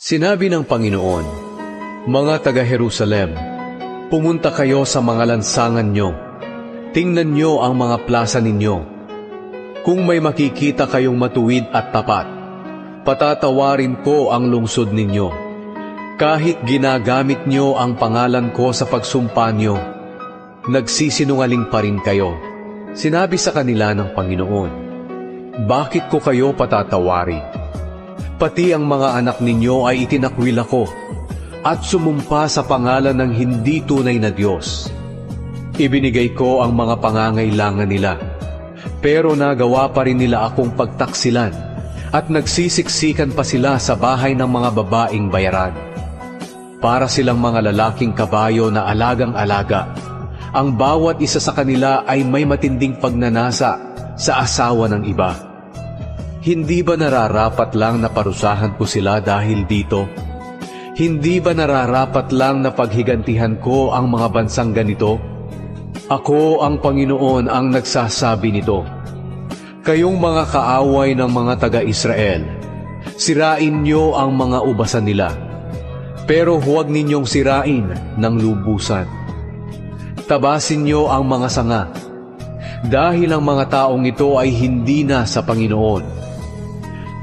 Sinabi ng Panginoon, "Mga taga-Jerusalem, pumunta kayo sa mga lansangan nyo. Tingnan nyo ang mga plaza ninyo. Kung may makikita kayong matuwid at tapat, patatawarin ko ang lungsod ninyo. Kahit ginagamit nyo ang pangalan ko sa pagsumpa nyo, nagsisinungaling pa rin kayo." Sinabi sa kanila ng Panginoon, "Bakit ko kayo patatawarin? Pati ang mga anak ninyo ay itinakwil ako at sumumpa sa pangalan ng hindi tunay na Diyos. Ibinigay ko ang mga pangangailangan nila, pero nagawa pa rin nila akong pagtaksilan at nagsisiksikan pa sila sa bahay ng mga babaeng bayaran. Para silang mga lalaking kabayo na alagang-alaga. Ang bawat isa sa kanila ay may matinding pagnanasa sa asawa ng iba. Hindi ba nararapat lang na parusahan ko sila dahil dito? Hindi ba nararapat lang na paghigantihan ko ang mga bansang ganito? Ako ang Panginoon ang nagsasabi nito. Kayong mga kaaway ng mga taga-Israel, sirain niyo ang mga ubasan nila, pero huwag ninyong sirain ng lubusan. Tabasin niyo ang mga sanga, dahil ang mga taong ito ay hindi na sa Panginoon.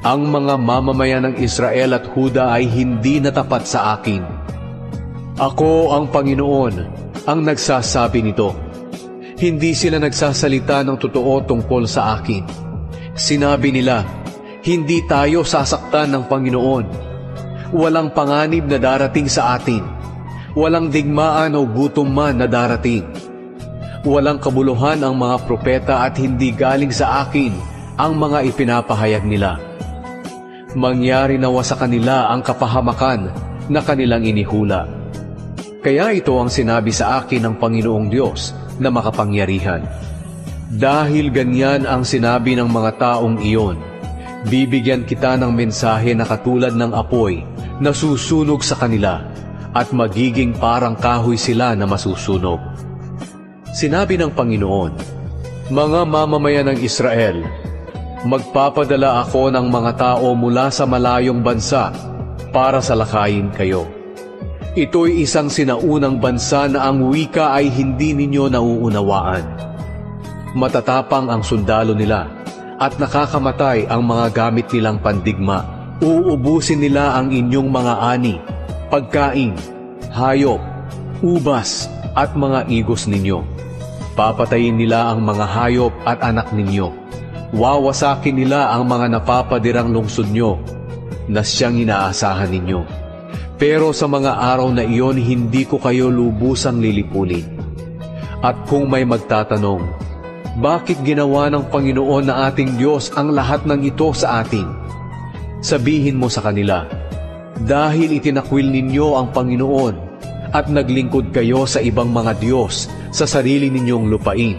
Ang mga mamamayan ng Israel at Huda ay hindi natapat sa akin. Ako ang Panginoon ang nagsasabi nito. Hindi sila nagsasalita ng totoo tungkol sa akin. Sinabi nila, hindi tayo sasaktan ng Panginoon. Walang panganib na darating sa atin. Walang digmaan o gutom man na darating. Walang kabuluhan ang mga propeta at hindi galing sa akin ang mga ipinapahayag nila. Mangyari nawa sa kanila ang kapahamakan na kanilang inihula. Kaya ito ang sinabi sa akin ng Panginoong Diyos na makapangyarihan. Dahil ganyan ang sinabi ng mga taong iyon, bibigyan kita ng mensahe na katulad ng apoy na susunog sa kanila at magiging parang kahoy sila na masusunog. Sinabi ng Panginoon, "Mga mamamayan ng Israel, magpapadala ako ng mga tao mula sa malayong bansa para salakayin kayo. Ito'y isang sinaunang bansa na ang wika ay hindi ninyo nauunawaan. Matatapang ang sundalo nila at nakakamatay ang mga gamit nilang pandigma. Uubusin nila ang inyong mga ani, pagkain, hayop, ubas at mga igos ninyo. Papatayin nila ang mga hayop at anak ninyo. Wawasakin nila ang mga napapadirang lungsod nyo na siyang inaasahan ninyo. Pero sa mga araw na iyon, hindi ko kayo lubusang lilipulin. At kung may magtatanong, bakit ginawa ng Panginoon na ating Diyos ang lahat ng ito sa atin? Sabihin mo sa kanila, dahil itinakwil ninyo ang Panginoon at naglingkod kayo sa ibang mga Diyos sa sarili ninyong lupain.